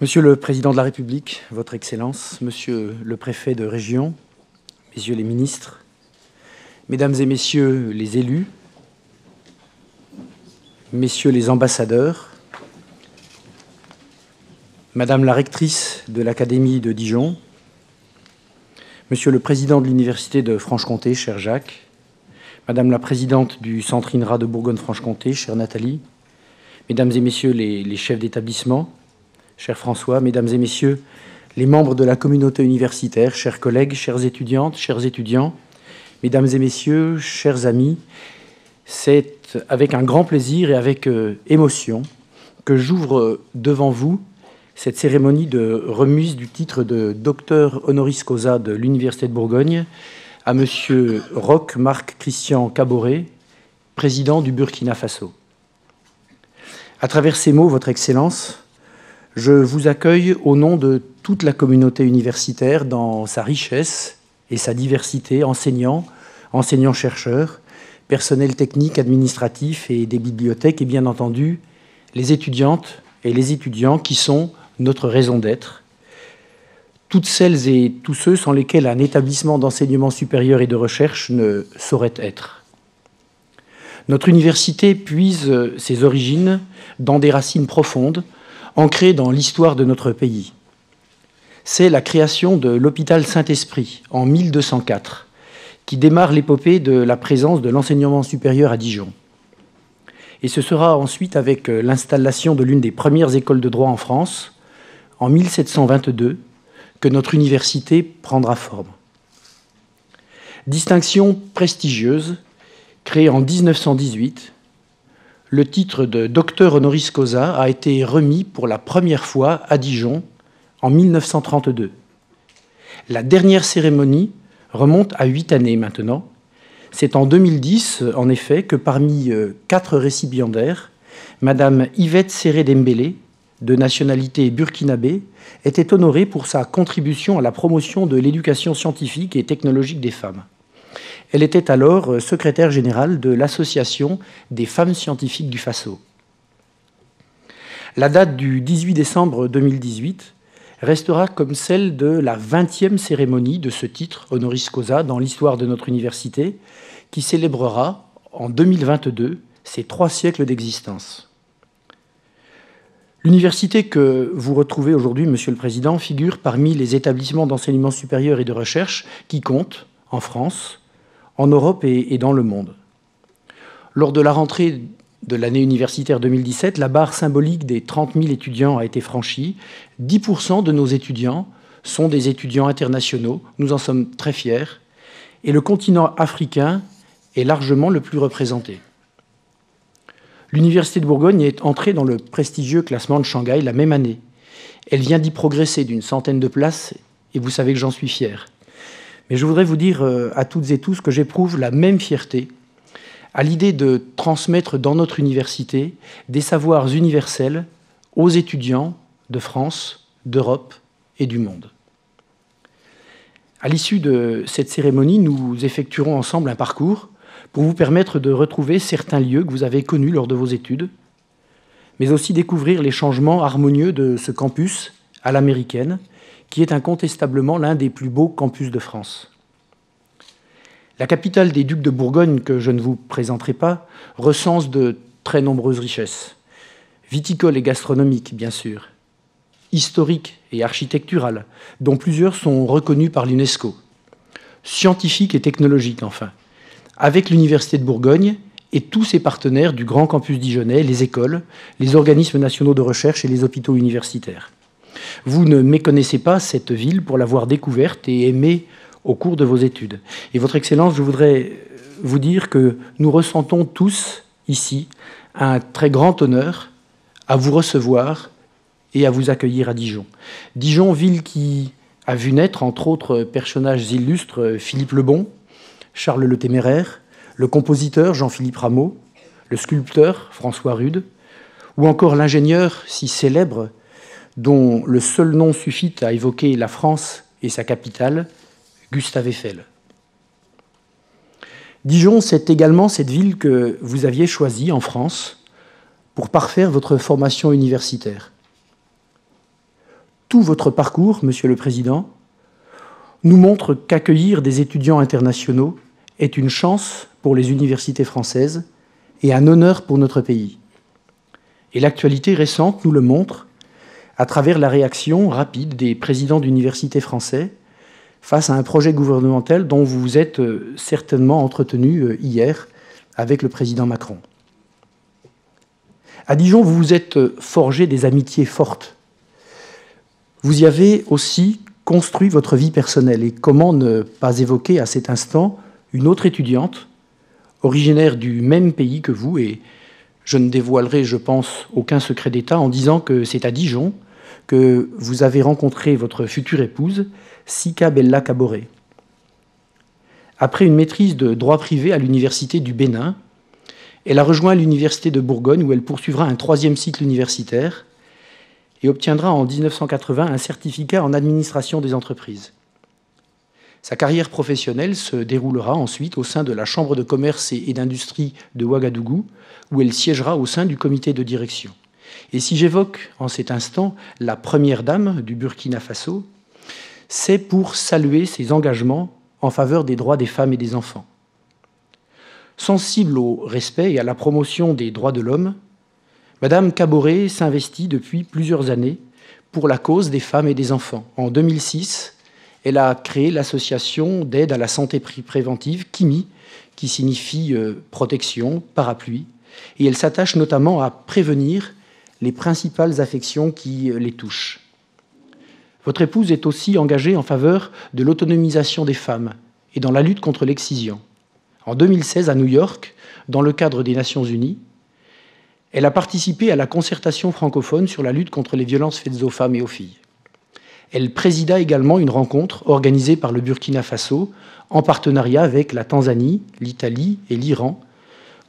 Monsieur le Président de la République, Votre Excellence, Monsieur le Préfet de Région, Messieurs les ministres, Mesdames et Messieurs les élus, Messieurs les ambassadeurs, Madame la rectrice de l'Académie de Dijon, Monsieur le Président de l'Université de Franche-Comté, cher Jacques, Madame la Présidente du Centre INRA de Bourgogne-Franche-Comté, chère Nathalie, Mesdames et Messieurs les chefs d'établissement, cher François, Mesdames et Messieurs les membres de la communauté universitaire, chers collègues, chères étudiantes, chers étudiants, Mesdames et Messieurs, chers amis, c'est avec un grand plaisir et avec émotion que j'ouvre devant vous cette cérémonie de remise du titre de docteur honoris causa de l'Université de Bourgogne à Monsieur Roch Marc Christian Kaboré, président du Burkina Faso. À travers ces mots, Votre Excellence, je vous accueille au nom de toute la communauté universitaire dans sa richesse et sa diversité, enseignants, enseignants-chercheurs, personnel technique, administratif et des bibliothèques, et bien entendu les étudiantes et les étudiants qui sont notre raison d'être, toutes celles et tous ceux sans lesquels un établissement d'enseignement supérieur et de recherche ne saurait être. Notre université puise ses origines dans des racines profondes, ancrée dans l'histoire de notre pays. C'est la création de l'hôpital Saint-Esprit en 1204, qui démarre l'épopée de la présence de l'enseignement supérieur à Dijon. Et ce sera ensuite avec l'installation de l'une des premières écoles de droit en France, en 1722, que notre université prendra forme. Distinction prestigieuse, créée en 1918, le titre de docteur honoris causa a été remis pour la première fois à Dijon en 1932. La dernière cérémonie remonte à 8 années maintenant. C'est en 2010, en effet, que parmi 4 récipiendaires, Madame Yvette Séré-Dembélé, de nationalité burkinabé, était honorée pour sa contribution à la promotion de l'éducation scientifique et technologique des femmes. Elle était alors secrétaire générale de l'Association des femmes scientifiques du Faso. La date du 18 décembre 2018 restera comme celle de la 20e cérémonie de ce titre honoris causa dans l'histoire de notre université, qui célébrera en 2022 ses 3 siècles d'existence. L'université que vous retrouvez aujourd'hui, Monsieur le Président, figure parmi les établissements d'enseignement supérieur et de recherche qui comptent, en France, en Europe et dans le monde. Lors de la rentrée de l'année universitaire 2017, la barre symbolique des 30 000 étudiants a été franchie. 10% de nos étudiants sont des étudiants internationaux. Nous en sommes très fiers. Et le continent africain est largement le plus représenté. L'Université de Bourgogne est entrée dans le prestigieux classement de Shanghai la même année. Elle vient d'y progresser d'une centaine de places, et vous savez que j'en suis fier. Mais je voudrais vous dire à toutes et tous que j'éprouve la même fierté à l'idée de transmettre dans notre université des savoirs universels aux étudiants de France, d'Europe et du monde. À l'issue de cette cérémonie, nous effectuerons ensemble un parcours pour vous permettre de retrouver certains lieux que vous avez connus lors de vos études, mais aussi découvrir les changements harmonieux de ce campus à l'américaine, qui est incontestablement l'un des plus beaux campus de France. La capitale des Ducs de Bourgogne, que je ne vous présenterai pas, recense de très nombreuses richesses, viticoles et gastronomiques, bien sûr, historiques et architecturales, dont plusieurs sont reconnues par l'UNESCO, scientifiques et technologiques, enfin, avec l'Université de Bourgogne et tous ses partenaires du grand campus dijonnais, les écoles, les organismes nationaux de recherche et les hôpitaux universitaires. Vous ne méconnaissez pas cette ville pour l'avoir découverte et aimée au cours de vos études. Et Votre Excellence, je voudrais vous dire que nous ressentons tous ici un très grand honneur à vous recevoir et à vous accueillir à Dijon. Dijon, ville qui a vu naître, entre autres personnages illustres, Philippe le Bon, Charles le Téméraire, le compositeur Jean-Philippe Rameau, le sculpteur François Rude, ou encore l'ingénieur si célèbre dont le seul nom suffit à évoquer la France et sa capitale, Gustave Eiffel. Dijon, c'est également cette ville que vous aviez choisie en France pour parfaire votre formation universitaire. Tout votre parcours, Monsieur le Président, nous montre qu'accueillir des étudiants internationaux est une chance pour les universités françaises et un honneur pour notre pays. Et l'actualité récente nous le montre à travers la réaction rapide des présidents d'universités français face à un projet gouvernemental dont vous vous êtes certainement entretenu hier avec le président Macron. À Dijon, vous vous êtes forgé des amitiés fortes. Vous y avez aussi construit votre vie personnelle. Et comment ne pas évoquer à cet instant une autre étudiante, originaire du même pays que vous, et je ne dévoilerai, je pense, aucun secret d'État en disant que c'est à Dijon que vous avez rencontré votre future épouse, Sika Bella Caboret. Après une maîtrise de droit privé à l'université du Bénin, elle a rejoint l'université de Bourgogne où elle poursuivra un 3e cycle universitaire et obtiendra en 1980 un certificat en administration des entreprises. Sa carrière professionnelle se déroulera ensuite au sein de la Chambre de commerce et d'industrie de Ouagadougou, où elle siégera au sein du comité de direction. Et si j'évoque en cet instant la première dame du Burkina Faso, c'est pour saluer ses engagements en faveur des droits des femmes et des enfants. Sensible au respect et à la promotion des droits de l'homme, Madame Caboret s'investit depuis plusieurs années pour la cause des femmes et des enfants. En 2006, elle a créé l'association d'aide à la santé préventive, KIMI, qui signifie protection, parapluie, et elle s'attache notamment à prévenir les principales affections qui les touchent. Votre épouse est aussi engagée en faveur de l'autonomisation des femmes et dans la lutte contre l'excision. En 2016, à New York, dans le cadre des Nations Unies, elle a participé à la concertation francophone sur la lutte contre les violences faites aux femmes et aux filles. Elle présida également une rencontre organisée par le Burkina Faso en partenariat avec la Tanzanie, l'Italie et l'Iran,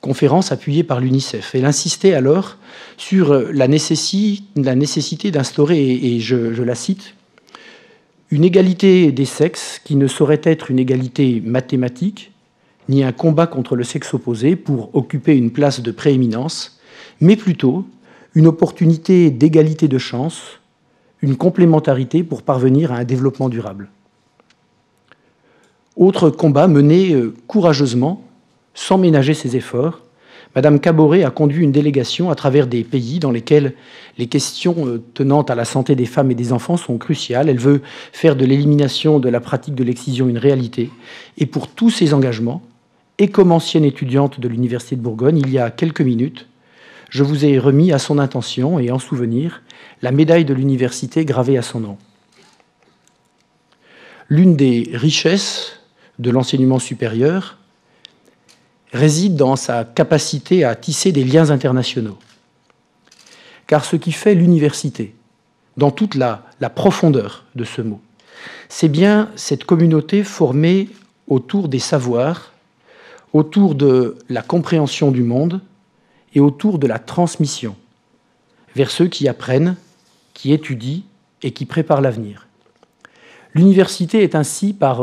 conférence appuyée par l'UNICEF. Elle insistait alors sur la nécessité d'instaurer, et je la cite, une égalité des sexes qui ne saurait être une égalité mathématique, ni un combat contre le sexe opposé pour occuper une place de prééminence, mais plutôt une opportunité d'égalité de chance, une complémentarité pour parvenir à un développement durable. Autre combat mené courageusement, sans ménager ses efforts, Madame Caboret a conduit une délégation à travers des pays dans lesquels les questions tenant à la santé des femmes et des enfants sont cruciales. Elle veut faire de l'élimination de la pratique de l'excision une réalité. Et pour tous ces engagements, et comme ancienne étudiante de l'Université de Bourgogne, il y a quelques minutes, je vous ai remis à son intention et en souvenir la médaille de l'université gravée à son nom. L'une des richesses de l'enseignement supérieur réside dans sa capacité à tisser des liens internationaux. Car ce qui fait l'université, dans toute la profondeur de ce mot, c'est bien cette communauté formée autour des savoirs, autour de la compréhension du monde et autour de la transmission vers ceux qui apprennent, qui étudient et qui préparent l'avenir. L'université est ainsi, par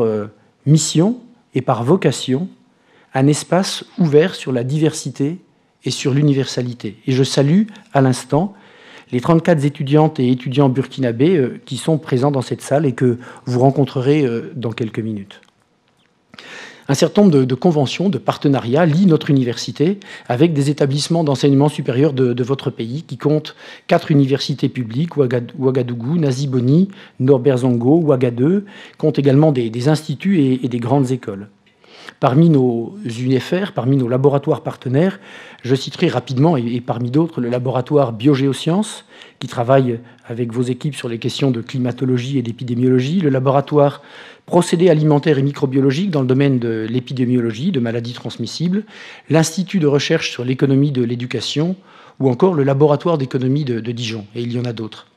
mission et par vocation, un espace ouvert sur la diversité et sur l'universalité. Et je salue à l'instant les 34 étudiantes et étudiants burkinabés qui sont présents dans cette salle et que vous rencontrerez dans quelques minutes. Un certain nombre de conventions, de partenariats lient notre université avec des établissements d'enseignement supérieur de votre pays qui comptent 4 universités publiques, Ouagadougou, Naziboni, Norbert-Zongo, Ouagadou, compte également des instituts et des grandes écoles. Parmi nos UNFR, parmi nos laboratoires partenaires, je citerai rapidement, et parmi d'autres, le laboratoire Biogéosciences, qui travaille avec vos équipes sur les questions de climatologie et d'épidémiologie, le laboratoire Procédés alimentaires et microbiologiques dans le domaine de l'épidémiologie, de maladies transmissibles, l'Institut de recherche sur l'économie de l'éducation, ou encore le laboratoire d'économie de Dijon, et il y en a d'autres.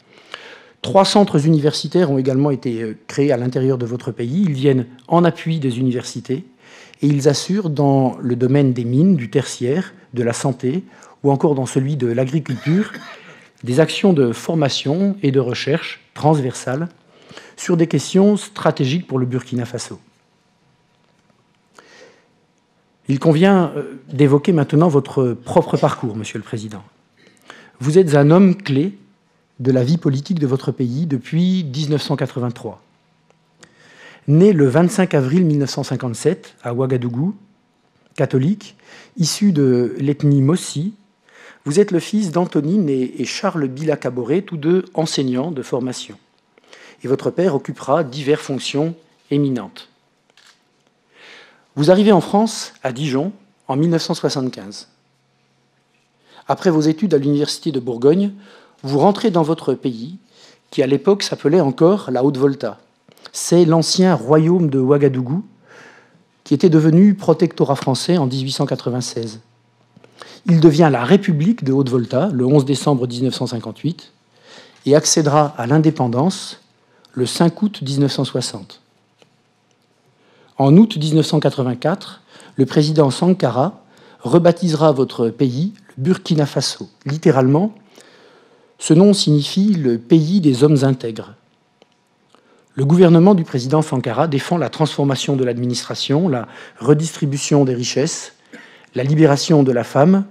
3 centres universitaires ont également été créés à l'intérieur de votre pays. Ils viennent en appui des universités et ils assurent dans le domaine des mines, du tertiaire, de la santé ou encore dans celui de l'agriculture des actions de formation et de recherche transversales sur des questions stratégiques pour le Burkina Faso. Il convient d'évoquer maintenant votre propre parcours, Monsieur le Président. Vous êtes un homme clé de la vie politique de votre pays depuis 1983. Né le 25 avril 1957 à Ouagadougou, catholique, issu de l'ethnie Mossi, vous êtes le fils d'Antonine et Charles Bila Caboret, tous deux enseignants de formation. Et votre père occupera diverses fonctions éminentes. Vous arrivez en France, à Dijon, en 1975. Après vos études à l'Université de Bourgogne, vous rentrez dans votre pays, qui à l'époque s'appelait encore la Haute-Volta. C'est l'ancien royaume de Ouagadougou, qui était devenu protectorat français en 1896. Il devient la République de Haute-Volta le 11 décembre 1958 et accédera à l'indépendance le 5 août 1960. En août 1984, le président Sankara rebaptisera votre pays le Burkina Faso. Littéralement, ce nom signifie le pays des hommes intègres. Le gouvernement du président Sankara défend la transformation de l'administration, la redistribution des richesses, la libération de la femme,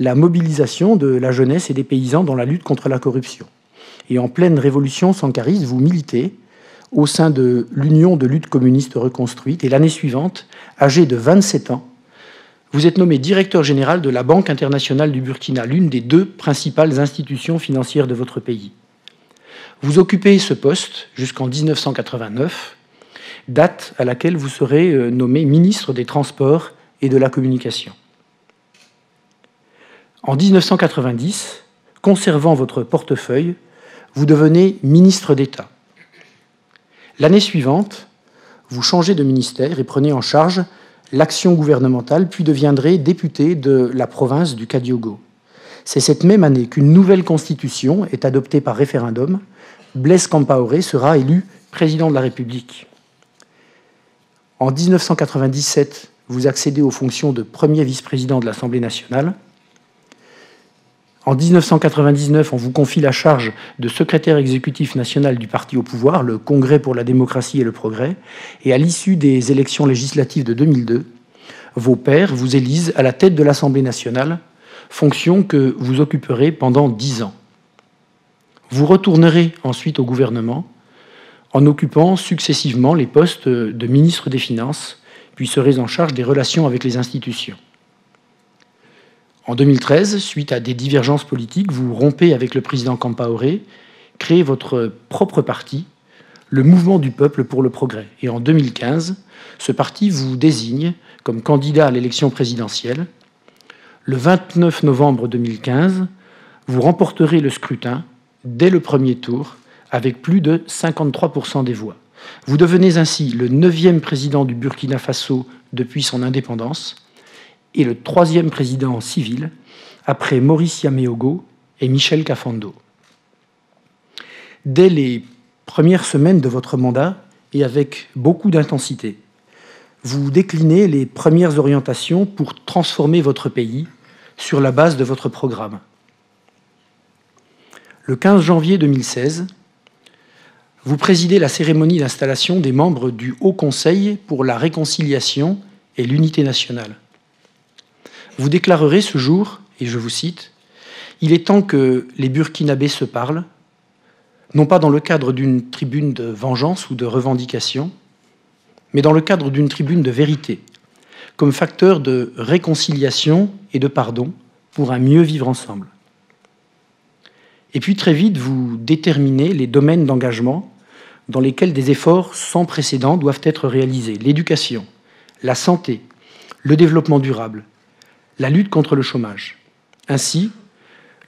la mobilisation de la jeunesse et des paysans dans la lutte contre la corruption. Et en pleine révolution sankariste, vous militez au sein de l'Union de lutte communiste reconstruite. Et l'année suivante, âgé de 27 ans, vous êtes nommé directeur général de la Banque internationale du Burkina, l'une des 2 principales institutions financières de votre pays. Vous occupez ce poste jusqu'en 1989, date à laquelle vous serez nommé ministre des Transports et de la Communication. En 1990, conservant votre portefeuille, vous devenez ministre d'État. L'année suivante, vous changez de ministère et prenez en charge l'action gouvernementale, puis deviendrez député de la province du Kadiogo. C'est cette même année qu'une nouvelle constitution est adoptée par référendum. Blaise Compaoré sera élu président de la République. En 1997, vous accédez aux fonctions de premier vice-président de l'Assemblée nationale. En 1999, on vous confie la charge de secrétaire exécutif national du parti au pouvoir, le Congrès pour la démocratie et le progrès. Et à l'issue des élections législatives de 2002, vos pairs vous élisent à la tête de l'Assemblée nationale, fonction que vous occuperez pendant 10 ans. Vous retournerez ensuite au gouvernement en occupant successivement les postes de ministre des Finances, puis serez en charge des relations avec les institutions. En 2013, suite à des divergences politiques, vous rompez avec le président Compaoré, créez votre propre parti, le Mouvement du peuple pour le progrès. Et en 2015, ce parti vous désigne comme candidat à l'élection présidentielle. Le 29 novembre 2015, vous remporterez le scrutin dès le premier tour avec plus de 53% des voix. Vous devenez ainsi le 9e président du Burkina Faso depuis son indépendance et le 3e président civil après Maurice Yaméogo et Michel Kafando. Dès les premières semaines de votre mandat et avec beaucoup d'intensité, vous déclinez les premières orientations pour transformer votre pays sur la base de votre programme. Le 15 janvier 2016, vous présidez la cérémonie d'installation des membres du Haut Conseil pour la réconciliation et l'unité nationale. Vous déclarerez ce jour, et je vous cite, « Il est temps que les Burkinabés se parlent, non pas dans le cadre d'une tribune de vengeance ou de revendication, mais dans le cadre d'une tribune de vérité, comme facteur de réconciliation et de pardon pour un mieux vivre ensemble. » Et puis très vite, vous déterminez les domaines d'engagement dans lesquels des efforts sans précédent doivent être réalisés. L'éducation, la santé, le développement durable, la lutte contre le chômage. Ainsi,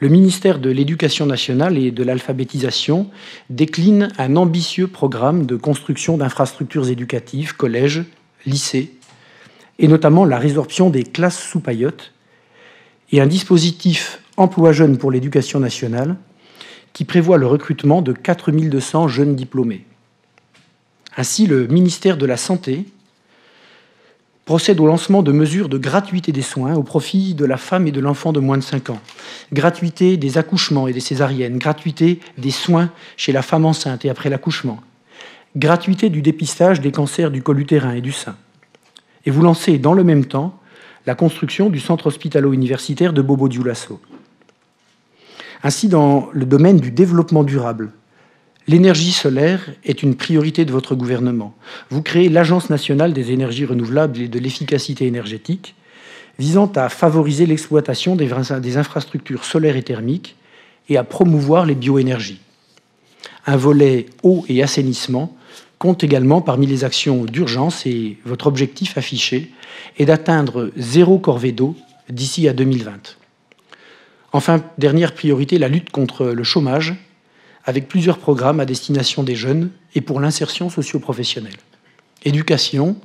le ministère de l'Éducation nationale et de l'alphabétisation décline un ambitieux programme de construction d'infrastructures éducatives, collèges, lycées, et notamment la résorption des classes sous paillotes, et un dispositif emploi jeunes pour l'éducation nationale qui prévoit le recrutement de 4200 jeunes diplômés. Ainsi, le ministère de la Santé procède au lancement de mesures de gratuité des soins au profit de la femme et de l'enfant de moins de 5 ans, gratuité des accouchements et des césariennes, gratuité des soins chez la femme enceinte et après l'accouchement, gratuité du dépistage des cancers du col utérin et du sein. Et vous lancez dans le même temps la construction du centre hospitalo-universitaire de Bobo-Dioulasso. Ainsi, dans le domaine du développement durable, l'énergie solaire est une priorité de votre gouvernement. Vous créez l'Agence nationale des énergies renouvelables et de l'efficacité énergétique, visant à favoriser l'exploitation des infrastructures solaires et thermiques et à promouvoir les bioénergies. Un volet eau et assainissement compte également parmi les actions d'urgence et votre objectif affiché est d'atteindre 0 corvée d'eau d'ici à 2020. Enfin, dernière priorité, la lutte contre le chômage, avec plusieurs programmes à destination des jeunes et pour l'insertion socio-professionnelle. Éducation,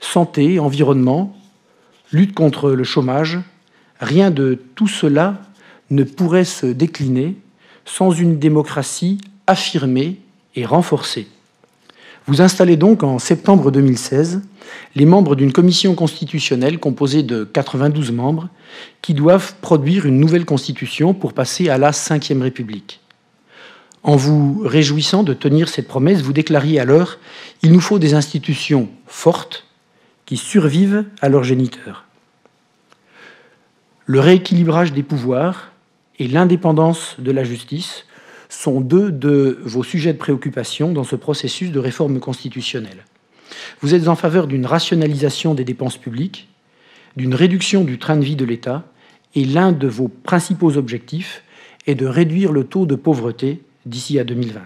santé, environnement, lutte contre le chômage, rien de tout cela ne pourrait se décliner sans une démocratie affirmée et renforcée. Vous installez donc en septembre 2016 les membres d'une commission constitutionnelle composée de 92 membres qui doivent produire une nouvelle constitution pour passer à la Ve République. En vous réjouissant de tenir cette promesse, vous déclariez alors « Il nous faut des institutions fortes qui survivent à leurs géniteurs ». Le rééquilibrage des pouvoirs et l'indépendance de la justice sont deux de vos sujets de préoccupation dans ce processus de réforme constitutionnelle. Vous êtes en faveur d'une rationalisation des dépenses publiques, d'une réduction du train de vie de l'État, et l'un de vos principaux objectifs est de réduire le taux de pauvreté d'ici à 2020.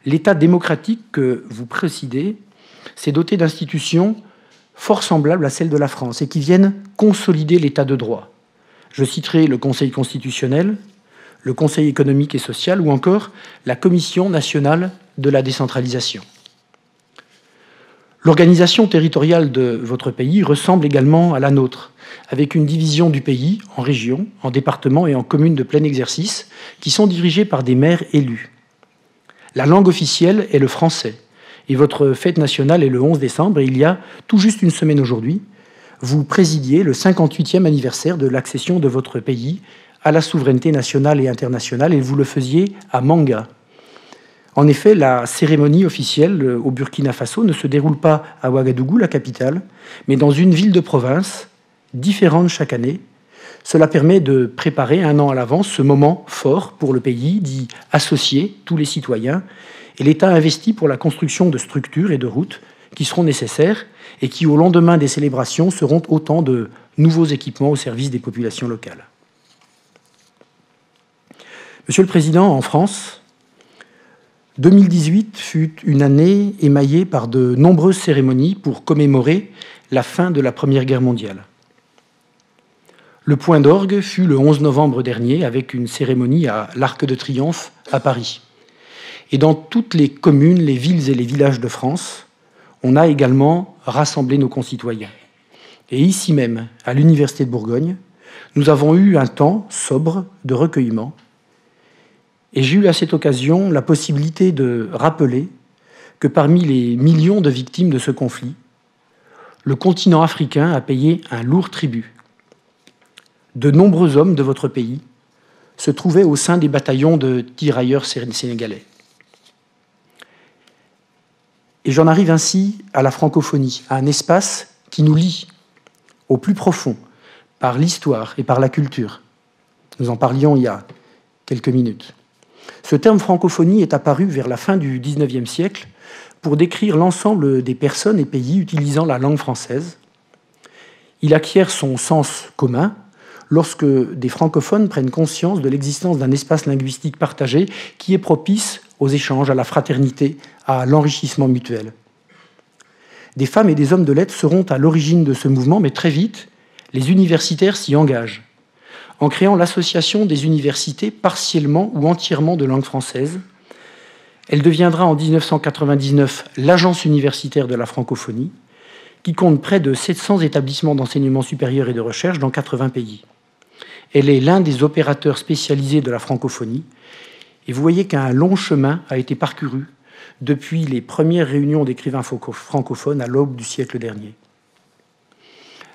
L'État démocratique que vous présidez s'est doté d'institutions fort semblables à celles de la France et qui viennent consolider l'État de droit. Je citerai le Conseil constitutionnel, le Conseil économique et social ou encore la Commission nationale de la décentralisation. L'organisation territoriale de votre pays ressemble également à la nôtre, avec une division du pays en régions, en départements et en communes de plein exercice qui sont dirigées par des maires élus. La langue officielle est le français et votre fête nationale est le 11 décembre et il y a tout juste une semaine aujourd'hui, vous présidiez le 58e anniversaire de l'accession de votre pays à la souveraineté nationale et internationale, et vous le faisiez à Manga. En effet, la cérémonie officielle au Burkina Faso ne se déroule pas à Ouagadougou, la capitale, mais dans une ville de province, différente chaque année. Cela permet de préparer un an à l'avance ce moment fort pour le pays, d'y associer tous les citoyens, et l'État investit pour la construction de structures et de routes qui seront nécessaires et qui, au lendemain des célébrations, seront autant de nouveaux équipements au service des populations locales. Monsieur le Président, en France, 2018 fut une année émaillée par de nombreuses cérémonies pour commémorer la fin de la Première Guerre mondiale. Le point d'orgue fut le 11 novembre dernier avec une cérémonie à l'Arc de Triomphe à Paris. Et dans toutes les communes, les villes et les villages de France, on a également rassemblé nos concitoyens. Et ici même, à l'Université de Bourgogne, nous avons eu un temps sobre de recueillement. Et j'ai eu à cette occasion la possibilité de rappeler que parmi les millions de victimes de ce conflit, le continent africain a payé un lourd tribut. De nombreux hommes de votre pays se trouvaient au sein des bataillons de tirailleurs sénégalais. Et j'en arrive ainsi à la francophonie, à un espace qui nous lie au plus profond par l'histoire et par la culture. Nous en parlions il y a quelques minutes. Ce terme francophonie est apparu vers la fin du XIXe siècle pour décrire l'ensemble des personnes et pays utilisant la langue française. Il acquiert son sens commun lorsque des francophones prennent conscience de l'existence d'un espace linguistique partagé qui est propice aux échanges, à la fraternité, à l'enrichissement mutuel. Des femmes et des hommes de lettres seront à l'origine de ce mouvement, mais très vite, les universitaires s'y engagent, en créant l'association des universités partiellement ou entièrement de langue française. Elle deviendra en 1999 l'Agence universitaire de la francophonie, qui compte près de 700 établissements d'enseignement supérieur et de recherche dans 80 pays. Elle est l'un des opérateurs spécialisés de la francophonie, et vous voyez qu'un long chemin a été parcouru depuis les premières réunions d'écrivains francophones à l'aube du siècle dernier.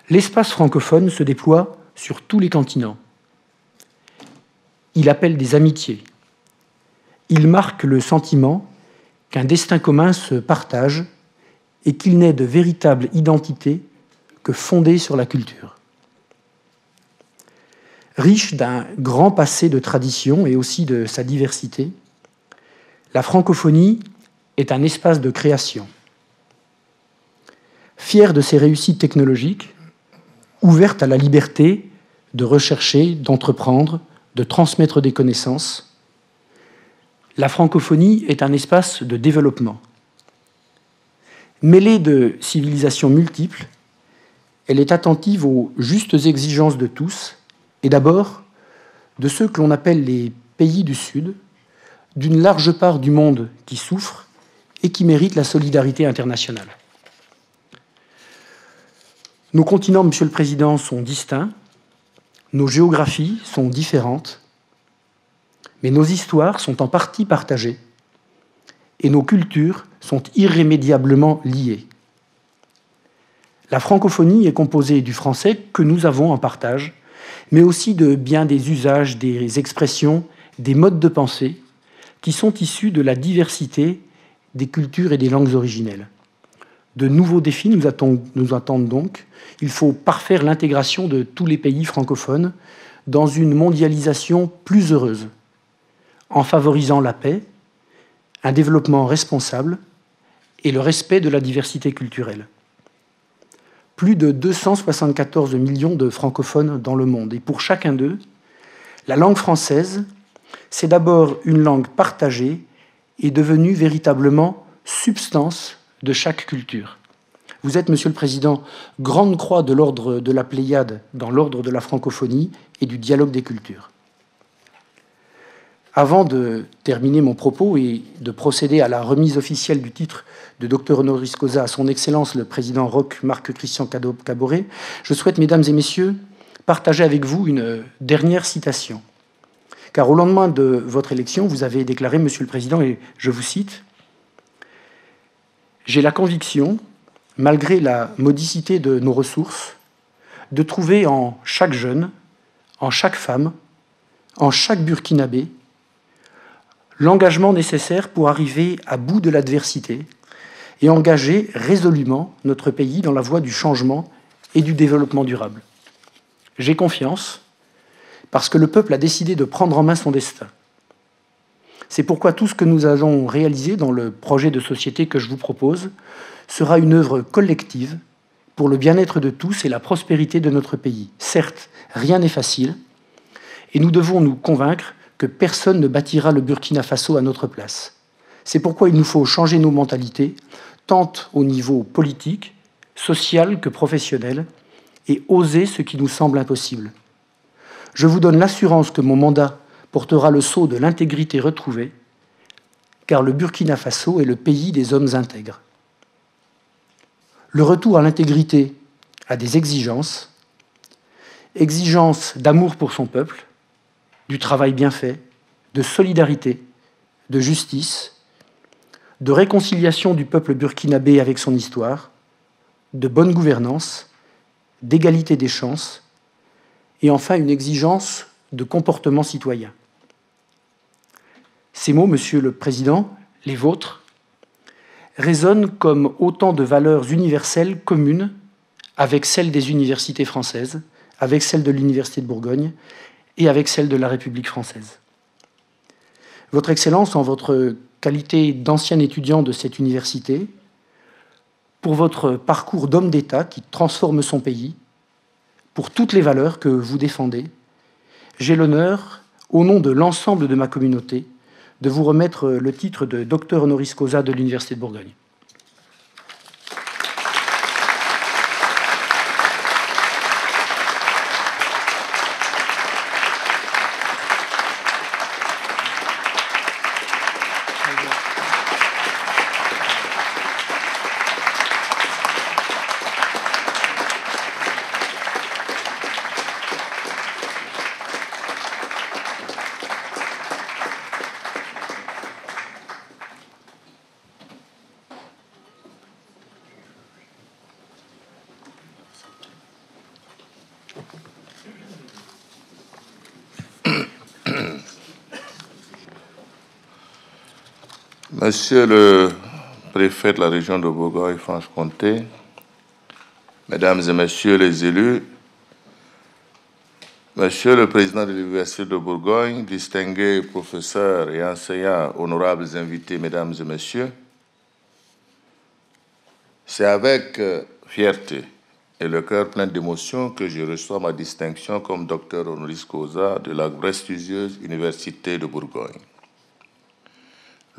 L'espace francophone se déploie sur tous les continents. Il appelle des amitiés. Il marque le sentiment qu'un destin commun se partage et qu'il n'est de véritable identité que fondée sur la culture. Riche d'un grand passé de tradition et aussi de sa diversité, la francophonie est un espace de création. Fière de ses réussites technologiques, ouverte à la liberté de rechercher, d'entreprendre, de transmettre des connaissances, la francophonie est un espace de développement. Mêlée de civilisations multiples, elle est attentive aux justes exigences de tous, et d'abord de ceux que l'on appelle les pays du Sud, d'une large part du monde qui souffre et qui mérite la solidarité internationale. Nos continents, Monsieur le Président, sont distincts, nos géographies sont différentes, mais nos histoires sont en partie partagées et nos cultures sont irrémédiablement liées. La francophonie est composée du français que nous avons en partage, mais aussi de bien des usages, des expressions, des modes de pensée qui sont issus de la diversité des cultures et des langues originelles. De nouveaux défis nous attendent donc. Il faut parfaire l'intégration de tous les pays francophones dans une mondialisation plus heureuse, en favorisant la paix, un développement responsable et le respect de la diversité culturelle. Plus de 274 millions de francophones dans le monde. Et pour chacun d'eux, la langue française, c'est d'abord une langue partagée et devenue véritablement substance de chaque culture. Vous êtes, Monsieur le Président, grande croix de l'ordre de la Pléiade dans l'ordre de la francophonie et du dialogue des cultures. Avant de terminer mon propos et de procéder à la remise officielle du titre de docteur honoris causa à son Excellence le Président Roch Marc-Christian Caboret, je souhaite, Mesdames et Messieurs, partager avec vous une dernière citation. Car au lendemain de votre élection, vous avez déclaré, Monsieur le Président, et je vous cite, « J'ai la conviction, malgré la modicité de nos ressources, de trouver en chaque jeune, en chaque femme, en chaque burkinabé, l'engagement nécessaire pour arriver à bout de l'adversité et engager résolument notre pays dans la voie du changement et du développement durable. J'ai confiance parce que le peuple a décidé de prendre en main son destin. C'est pourquoi tout ce que nous allons réaliser dans le projet de société que je vous propose sera une œuvre collective, pour le bien-être de tous et la prospérité de notre pays. Certes, rien n'est facile, et nous devons nous convaincre que personne ne bâtira le Burkina Faso à notre place. C'est pourquoi il nous faut changer nos mentalités, tant au niveau politique, social que professionnel, et oser ce qui nous semble impossible. Je vous donne l'assurance que mon mandat portera le sceau de l'intégrité retrouvée, car le Burkina Faso est le pays des hommes intègres. Le retour à l'intégrité a des exigences, exigences d'amour pour son peuple, du travail bien fait, de solidarité, de justice, de réconciliation du peuple burkinabé avec son histoire, de bonne gouvernance, d'égalité des chances, et enfin une exigence de comportement citoyen. Ces mots, Monsieur le Président, les vôtres, résonnent comme autant de valeurs universelles communes avec celles des universités françaises, avec celles de l'Université de Bourgogne et avec celles de la République française. Votre Excellence, en votre qualité d'ancien étudiant de cette université, pour votre parcours d'homme d'État qui transforme son pays, pour toutes les valeurs que vous défendez, j'ai l'honneur, au nom de l'ensemble de ma communauté, de vous remettre le titre de docteur honoris causa de l'Université de Bourgogne. Monsieur le préfet de la région de Bourgogne-Franche-Comté, Mesdames et Messieurs les élus, Monsieur le Président de l'Université de Bourgogne, distingués professeurs et enseignants, honorables invités, Mesdames et Messieurs, c'est avec fierté et le cœur plein d'émotion que je reçois ma distinction comme docteur honoris causa de la prestigieuse Université de Bourgogne.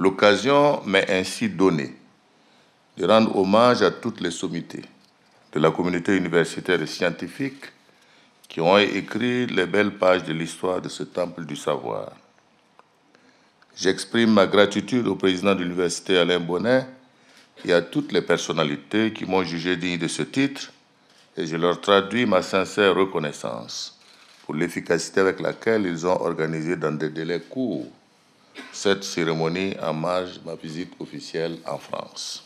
L'occasion m'est ainsi donnée de rendre hommage à toutes les sommités de la communauté universitaire et scientifique qui ont écrit les belles pages de l'histoire de ce temple du savoir. J'exprime ma gratitude au président de l'université Alain Bonnet et à toutes les personnalités qui m'ont jugé digne de ce titre, et je leur traduis ma sincère reconnaissance pour l'efficacité avec laquelle ils ont organisé dans des délais courts cette cérémonie en marge de ma visite officielle en France.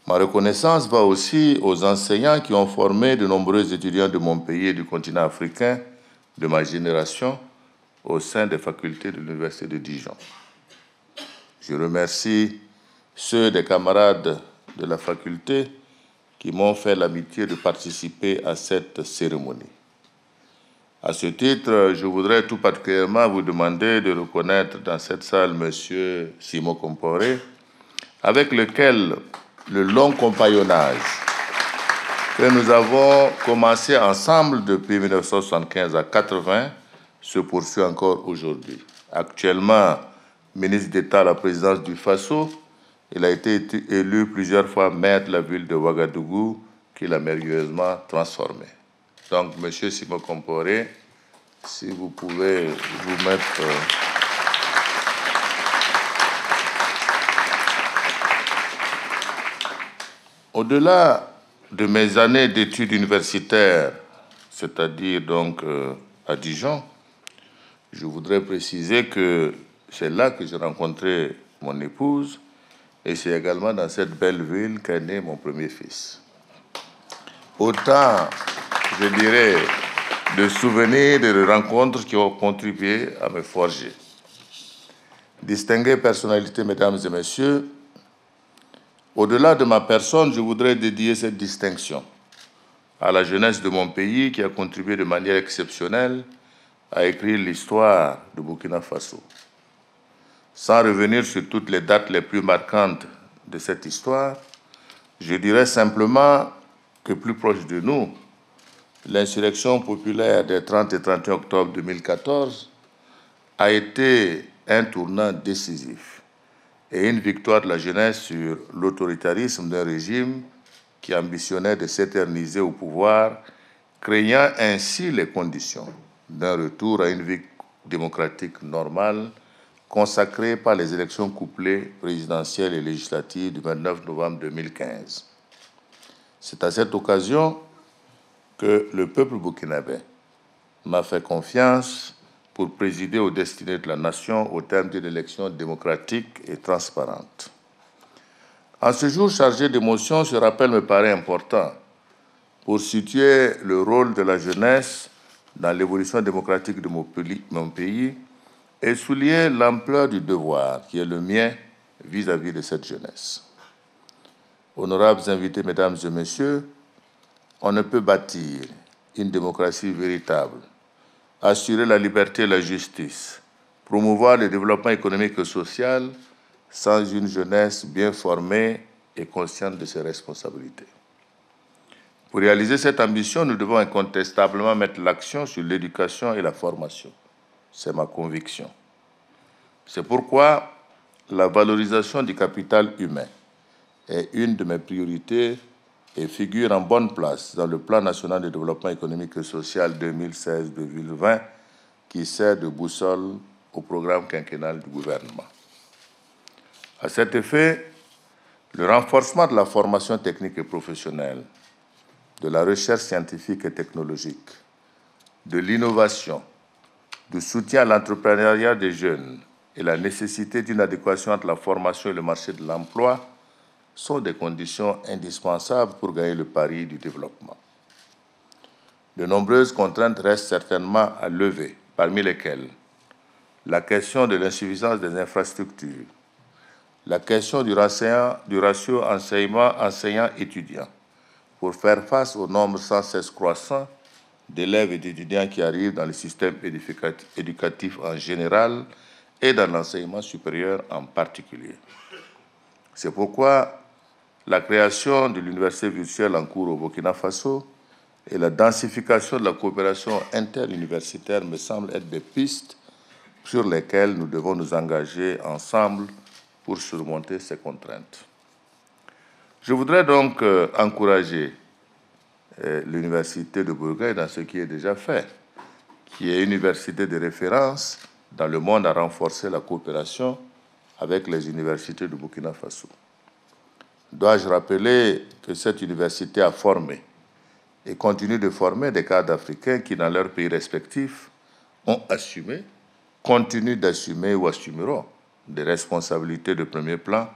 Ma reconnaissance va aussi aux enseignants qui ont formé de nombreux étudiants de mon pays et du continent africain de ma génération au sein des facultés de l'Université de Dijon. Je remercie ceux des camarades de la faculté qui m'ont fait l'amitié de participer à cette cérémonie. À ce titre, je voudrais tout particulièrement vous demander de reconnaître dans cette salle M. Simon Comporé, avec lequel le long compagnonnage que nous avons commencé ensemble depuis 1975 à 80 se poursuit encore aujourd'hui. Actuellement, ministre d'État à la présidence du Faso, il a été élu plusieurs fois maire de la ville de Ouagadougou, qu'il a merveilleusement transformé. Donc, M. Simon Comporé, si vous pouvez vous mettre... Au-delà de mes années d'études universitaires, c'est-à-dire donc à Dijon, je voudrais préciser que c'est là que j'ai rencontré mon épouse et c'est également dans cette belle ville qu'est né mon premier fils. Autant, je dirais, de souvenirs, de rencontres qui ont contribué à me forger. Distinguées personnalités, Mesdames et Messieurs, au-delà de ma personne, je voudrais dédier cette distinction à la jeunesse de mon pays qui a contribué de manière exceptionnelle à écrire l'histoire de Burkina Faso. Sans revenir sur toutes les dates les plus marquantes de cette histoire, je dirais simplement que plus proche de nous, l'insurrection populaire des 30 et 31 octobre 2014 a été un tournant décisif et une victoire de la jeunesse sur l'autoritarisme d'un régime qui ambitionnait de s'éterniser au pouvoir, créant ainsi les conditions d'un retour à une vie démocratique normale consacrée par les élections couplées présidentielles et législatives du 29 novembre 2015. C'est à cette occasion que le peuple burkinabé m'a fait confiance pour présider aux destinées de la nation au terme d'une élection démocratique et transparente. En ce jour chargé d'émotions, ce rappel me paraît important pour situer le rôle de la jeunesse dans l'évolution démocratique de mon pays et souligner l'ampleur du devoir qui est le mien vis-à-vis de cette jeunesse. Honorables invités, mesdames et messieurs, on ne peut bâtir une démocratie véritable, assurer la liberté et la justice, promouvoir le développement économique et social sans une jeunesse bien formée et consciente de ses responsabilités. Pour réaliser cette ambition, nous devons incontestablement mettre l'accent sur l'éducation et la formation. C'est ma conviction. C'est pourquoi la valorisation du capital humain est une de mes priorités et figure en bonne place dans le Plan national de développement économique et social 2016-2020 qui sert de boussole au programme quinquennal du gouvernement. À cet effet, le renforcement de la formation technique et professionnelle, de la recherche scientifique et technologique, de l'innovation, du soutien à l'entrepreneuriat des jeunes et la nécessité d'une adéquation entre la formation et le marché de l'emploi sont des conditions indispensables pour gagner le pari du développement. De nombreuses contraintes restent certainement à lever, parmi lesquelles la question de l'insuffisance des infrastructures, la question du ratio enseignant-étudiant pour faire face au nombre sans cesse croissant d'élèves et d'étudiants qui arrivent dans le système éducatif en général et dans l'enseignement supérieur en particulier. C'est pourquoi la création de l'université virtuelle en cours au Burkina Faso et la densification de la coopération interuniversitaire me semblent être des pistes sur lesquelles nous devons nous engager ensemble pour surmonter ces contraintes. Je voudrais donc encourager l'université de Bourgogne dans ce qui est déjà fait, qui est une université de référence dans le monde à renforcer la coopération avec les universités du Burkina Faso. Dois-je rappeler que cette université a formé et continue de former des cadres africains qui, dans leurs pays respectifs, ont assumé, continuent d'assumer ou assumeront des responsabilités de premier plan,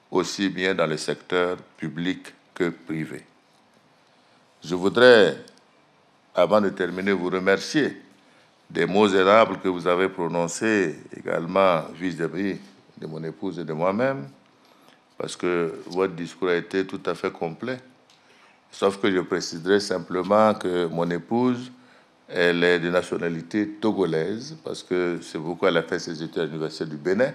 aussi bien dans le secteur public que privé. Je voudrais, avant de terminer, vous remercier des mots aimables que vous avez prononcés également vis-à-vis de mon épouse et de moi-même, parce que votre discours a été tout à fait complet. Sauf que je préciserai simplement que mon épouse, elle est de nationalité togolaise, parce que c'est pourquoi elle a fait ses études à l'Université du Bénin,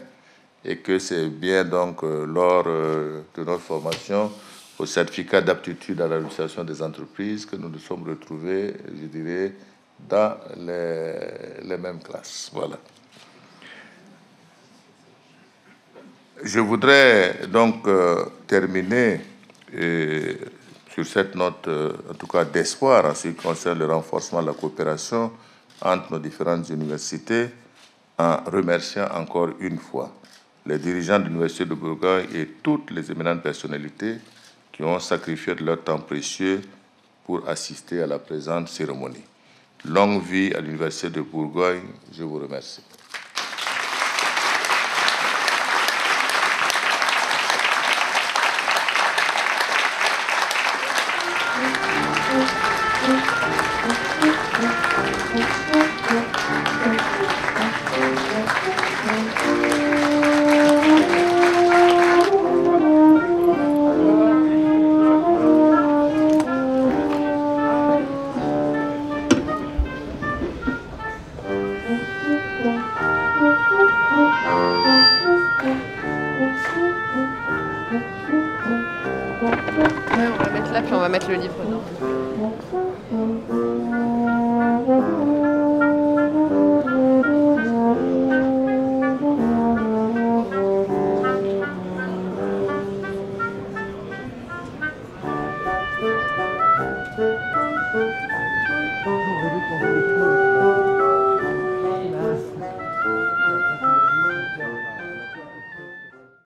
et que c'est bien donc lors de notre formation au certificat d'aptitude à l'administration des entreprises que nous nous sommes retrouvés, je dirais, dans les mêmes classes. Voilà. Je voudrais donc terminer sur cette note, en tout cas d'espoir, en ce qui concerne le renforcement de la coopération entre nos différentes universités, en remerciant encore une fois les dirigeants de l'Université de Bourgogne et toutes les éminentes personnalités qui ont sacrifié de leur temps précieux pour assister à la présente cérémonie. Longue vie à l'Université de Bourgogne, je vous remercie. Ouais, on va mettre là, puis on va mettre le livre dedans.